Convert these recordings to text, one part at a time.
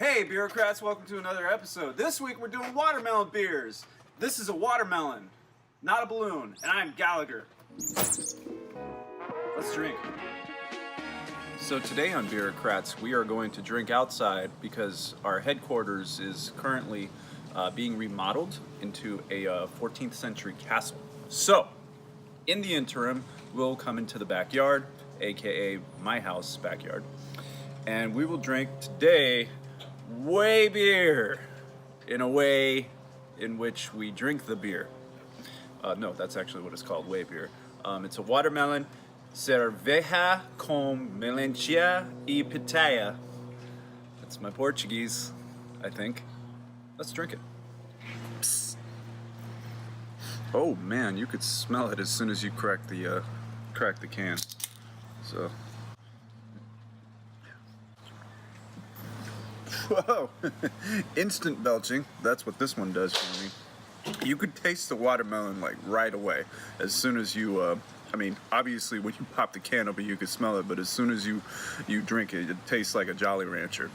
Hey Beerocrats, welcome to another episode. This week we're doing watermelon beers. This is a watermelon, not a balloon, and I'm Gallagher. Let's drink. So today on Beerocrats, we are going to drink outside because our headquarters is currently being remodeled into a 14th century castle. So, in the interim, we'll come into the backyard, aka my house backyard, and we will drink today way beer in a way in which we drink the beer. No, that's actually what it's called, way beer. It's a watermelon cerveja com melancia e pitaya. That's my Portuguese, I think. Let's drink it. Psst. Oh man, you could smell it as soon as you crack the can. So. Whoa! Instant belching. That's what this one does for me. You could taste the watermelon like right away. As soon as you, obviously when you pop the can open you can smell it, but as soon as you drink it, it tastes like a Jolly Rancher.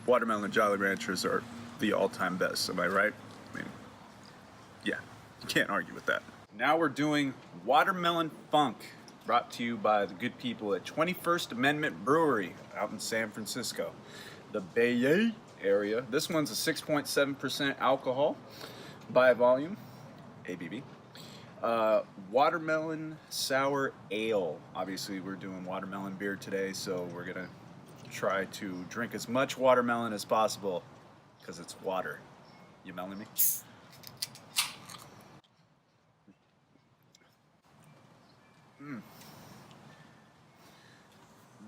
Watermelon Jolly Ranchers are the all-time best, am I right? I mean, yeah, you can't argue with that. Now we're doing Watermelon Funk, brought to you by the good people at 21st Amendment Brewery out in San Francisco. The Bay area. This one's a 6.7% alcohol by volume, ABV. Watermelon sour ale. Obviously we're doing watermelon beer today, so we're gonna try to drink as much watermelon as possible because it's water. You melon me?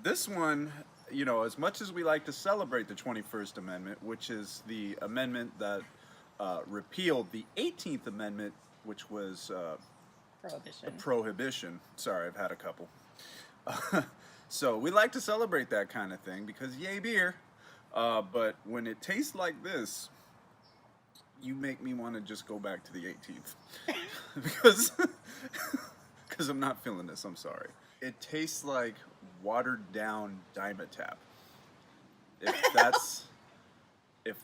This one, you know, as much as we like to celebrate the 21st Amendment, which is the amendment that repealed the 18th Amendment, which was prohibition. Sorry, I've had a couple. So we like to celebrate that kind of thing because yay beer. But when it tastes like this, you make me want to just go back to the 18th. because I'm not feeling this, I'm sorry. It tastes like watered down Dimetap. If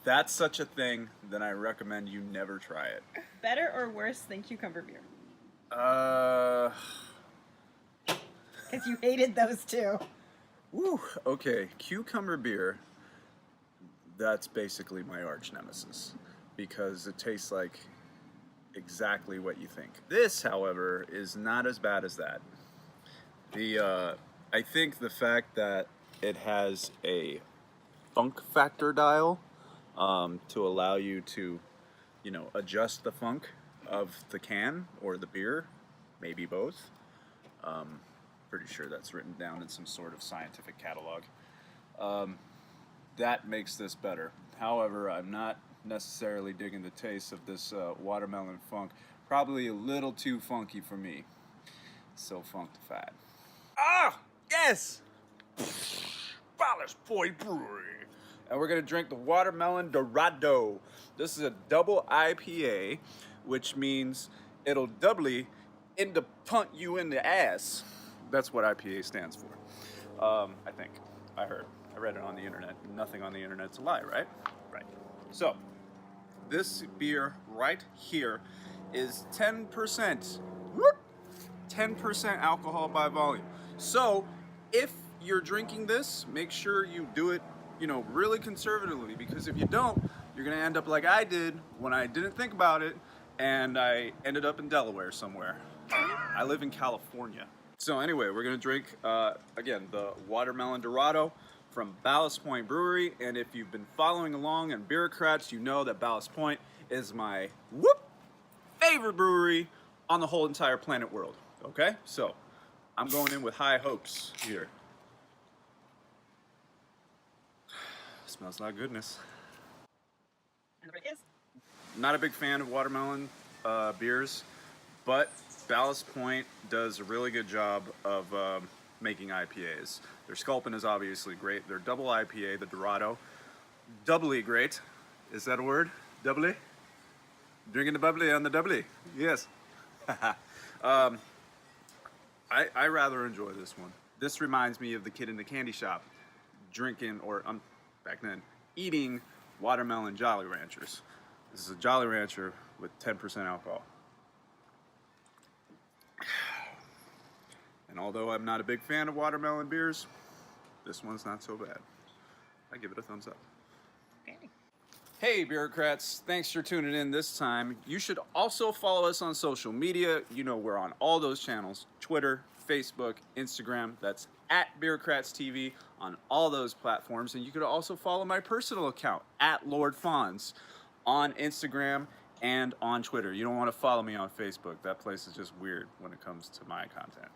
that's such a thing, then I recommend you never try it. Better or worse than cucumber beer? Because you hated those too. Woo, okay, cucumber beer, that's basically my arch nemesis because it tastes like exactly what you think. This, however, is not as bad as that. I think the fact that it has a funk factor dial to allow you to, adjust the funk of the can or the beer, maybe both. Pretty sure that's written down in some sort of scientific catalog. That makes this better. However, I'm not necessarily digging the taste of this watermelon funk. Probably a little too funky for me. So funkified. Ah, yes! Ballast Boy Brewery. And we're gonna drink the watermelon Dorado. This is a double IPA, which means it'll doubly punt you in the ass. That's what IPA stands for. I think. I read it on the internet. Nothing on the internet's a lie, right? Right. So, this beer right here is 10%. Whoop! 10% alcohol by volume. So, if you're drinking this, make sure you do it, really conservatively, because if you don't, you're gonna end up like I did when I didn't think about it, and I ended up in Delaware somewhere. I live in California. So anyway, we're gonna drink, again, the Watermelon Dorado from Ballast Brewery, and if you've been following along on Beerocrats, you know that Ballast is my favorite brewery on the whole entire planet world. Okay, so I'm going in with high hopes here. Smells like goodness. And the break is? Not a big fan of watermelon beers, but Ballast Point does a really good job of making IPAs. Their Sculpin is obviously great. Their double IPA, the Dorado, doubly great. Is that a word? Doubly? Drinking the bubbly on the doubly. Yes. I rather enjoy this one. This reminds me of the kid in the candy shop drinking, or back then, eating watermelon Jolly Ranchers. This is a Jolly Rancher with 10% alcohol. And although I'm not a big fan of watermelon beers, this one's not so bad. I give it a thumbs up. Okay. Hey Bureaucrats, thanks for tuning in this time. You should also follow us on social media. You know we're on all those channels, Twitter, Facebook, Instagram. That's at Beerocrats TV on all those platforms. And you could also follow my personal account, at Lord Fonz, on Instagram and on Twitter. You don't want to follow me on Facebook. That place is just weird when it comes to my content.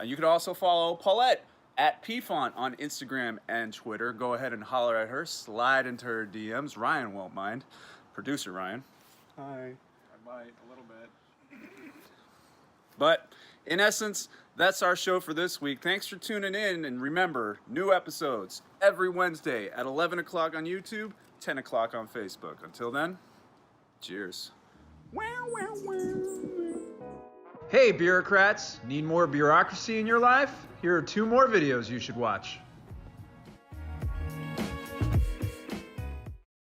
You could also follow Paulette at PFont on Instagram and Twitter. Go ahead and holler at her. Slide into her DMs. Ryan won't mind. Producer Ryan. Hi. I might, a little bit. But in essence, that's our show for this week. Thanks for tuning in. And remember, new episodes every Wednesday at 11 o'clock on YouTube, 10 o'clock on Facebook. Until then, cheers. Hey, bureaucrats! Need more bureaucracy in your life? Here are 2 more videos you should watch.